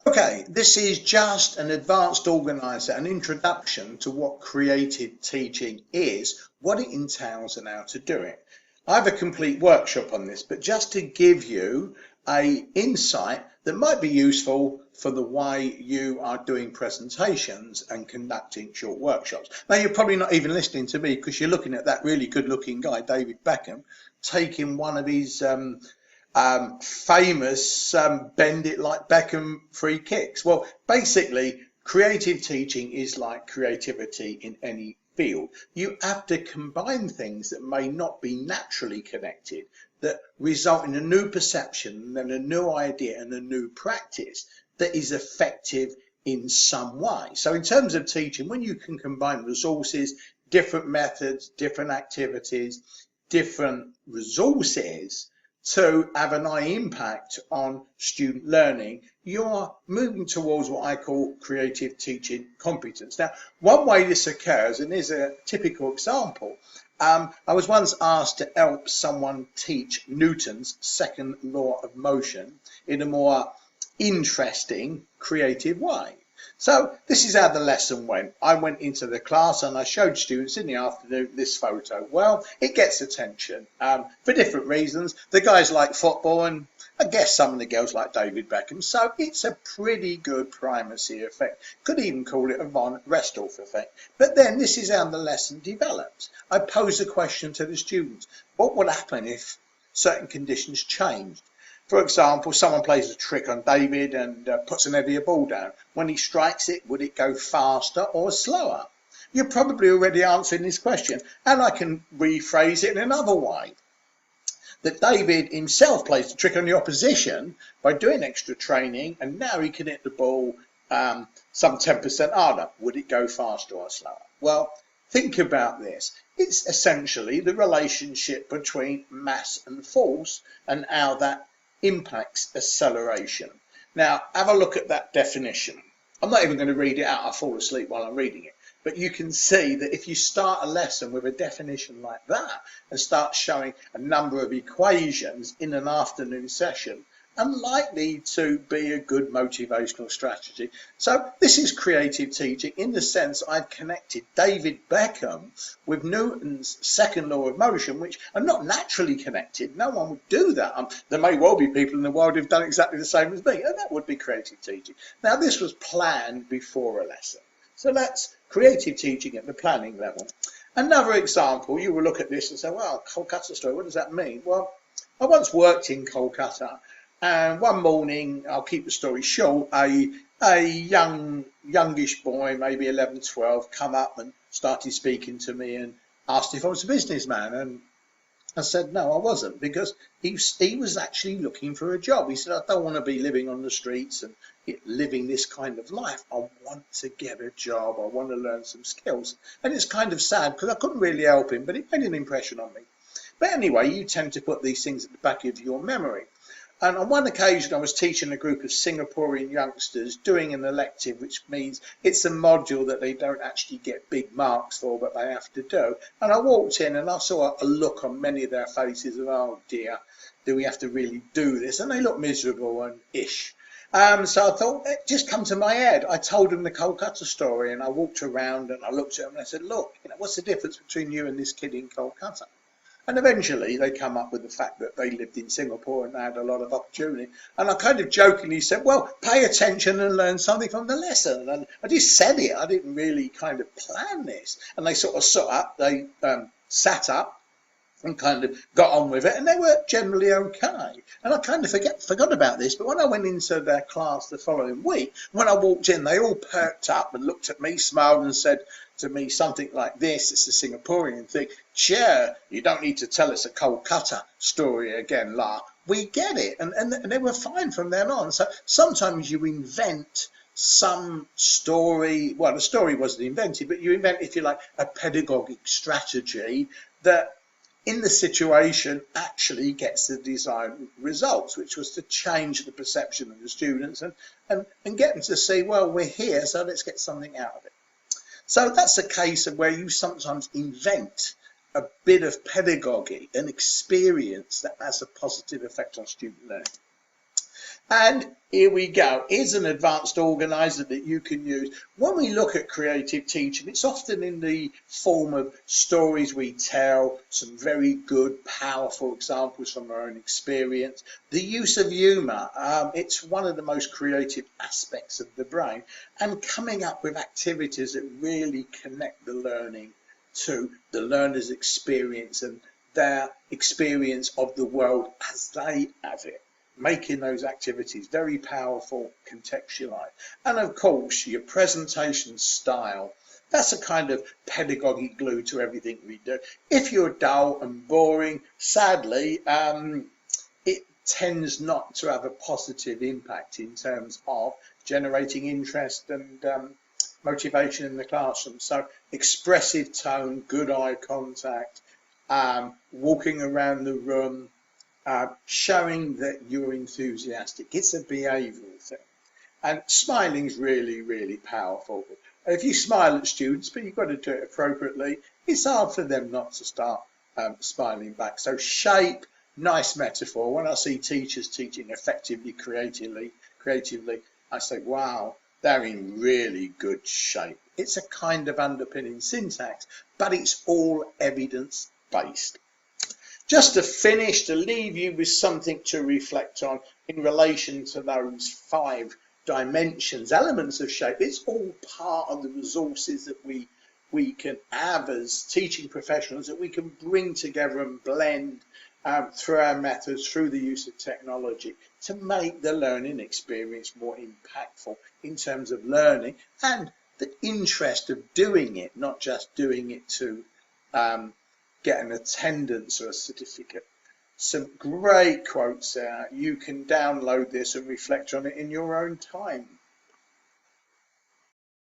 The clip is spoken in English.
Okay, this is just an advanced organizer, an introduction to what creative teaching is, what it entails and how to do it. I have a complete workshop on this, but just to give you a insight that might be useful for the way you are doing presentations and conducting short workshops. Now you're probably not even listening to me because you're looking at that really good looking guy, David Beckham, taking one of his famous bend it like Beckham free kicks. Well, basically, creative teaching is like creativity in any field. You have to combine things that may not be naturally connected, that result in a new perception and a new idea and a new practice that is effective in some way. So in terms of teaching, when you can combine resources, different methods, different activities, different resources, to have an high impact on student learning, you're moving towards what I call creative teaching competence. Now, one way this occurs, and here's a typical example, I was once asked to help someone teach Newton's second law of motion in a more interesting, creative way. So this is how the lesson went. I went into the class and I showed students in the afternoon this photo. Well, it gets attention for different reasons. The guys like football and I guess some of the girls like David Beckham. So it's a pretty good primacy effect. Could even call it a von Restorff effect. But then this is how the lesson develops. I posed a question to the students. What would happen if certain conditions changed? For example, someone plays a trick on David and puts an heavier ball down. When he strikes it, would it go faster or slower? You're probably already answering this question, and I can rephrase it in another way. That David himself plays the trick on the opposition by doing extra training, and now he can hit the ball some 10% harder. Would it go faster or slower? Well, think about this. It's essentially the relationship between mass and force and how that impacts acceleration. Now, have a look at that definition. I'm not even going to read it out. I fall asleep while I'm reading it. But you can see that if you start a lesson with a definition like that and start showing a number of equations in an afternoon session, unlikely to be a good motivational strategy. So this is creative teaching in the sense I've connected David Beckham with Newton's second law of motion, which are not naturally connected. No one would do that. There may well be people in the world who've done exactly the same as me, and that would be creative teaching. Now this was planned before a lesson. So that's creative teaching at the planning level. Another example, you will look at this and say, well, Kolkata story, what does that mean? Well, I once worked in Kolkata. And one morning, I'll keep the story short, a youngish boy, maybe 11, 12, come up and started speaking to me and asked if I was a businessman. And I said, no, I wasn't, because he was actually looking for a job. He said, I don't want to be living on the streets and living this kind of life. I want to get a job. I want to learn some skills. And it's kind of sad because I couldn't really help him, but it made an impression on me. But anyway, you tend to put these things at the back of your memory. And on one occasion, I was teaching a group of Singaporean youngsters doing an elective, which means it's a module that they don't actually get big marks for, but they have to do. And I walked in and I saw a look on many of their faces of, oh dear, do we have to really do this? And they looked miserable and ish. So I thought, it just come to my head. I told them the Kolkata story and I walked around and I looked at them and I said, look, what's the difference between you and this kid in Kolkata? And eventually they come up with the fact that they lived in Singapore and they had a lot of opportunity. And I kind of jokingly said, well, pay attention and learn something from the lesson. And I just said it. I didn't really kind of plan this. And they sort of sat up and kind of got on with it. And they were generally okay. And I kind of forgot about this. But when I went into their class the following week, when I walked in, they all perked up and looked at me, smiled and said to me something like this. It's a Singaporean thing. Sure, you don't need to tell us a Kolkata story again, La. We get it. And they were fine from then on. So sometimes you invent some story. Well, the story wasn't invented, but you invent, if you like, a pedagogic strategy that in the situation actually gets the desired results, which was to change the perception of the students and get them to see, well, we're here, so let's get something out of it. So that's a case of where you sometimes invent a bit of pedagogy, an experience that has a positive effect on student learning. And here we go. Here's an advanced organizer that you can use. When we look at creative teaching, it's often in the form of stories we tell, some very good, powerful examples from our own experience. The use of humor, it's one of the most creative aspects of the brain, and coming up with activities that really connect the learning to the learner's experience and their experience of the world as they have it, making those activities very powerful, contextualized. And of course, your presentation style. That's a kind of pedagogic glue to everything we do. If you're dull and boring, sadly, it tends not to have a positive impact in terms of generating interest and motivation in the classroom. So expressive tone, good eye contact, walking around the room, showing that you're enthusiastic. It's a behavioural thing. And smiling is really, really powerful. If you smile at students, but you've got to do it appropriately, it's hard for them not to start smiling back. So shape, nice metaphor. When I see teachers teaching effectively, creatively, I say, wow, they're in really good shape. It's a kind of underpinning syntax, but it's all evidence-based. Just to finish, to leave you with something to reflect on in relation to those 5 dimensions, elements of shape. It's all part of the resources that we can have as teaching professionals, that we can bring together and blend through our methods, through the use of technology, to make the learning experience more impactful in terms of learning and the interest of doing it, not just doing it to get an attendance or a certificate. Some great quotes there. You can download this and reflect on it in your own time.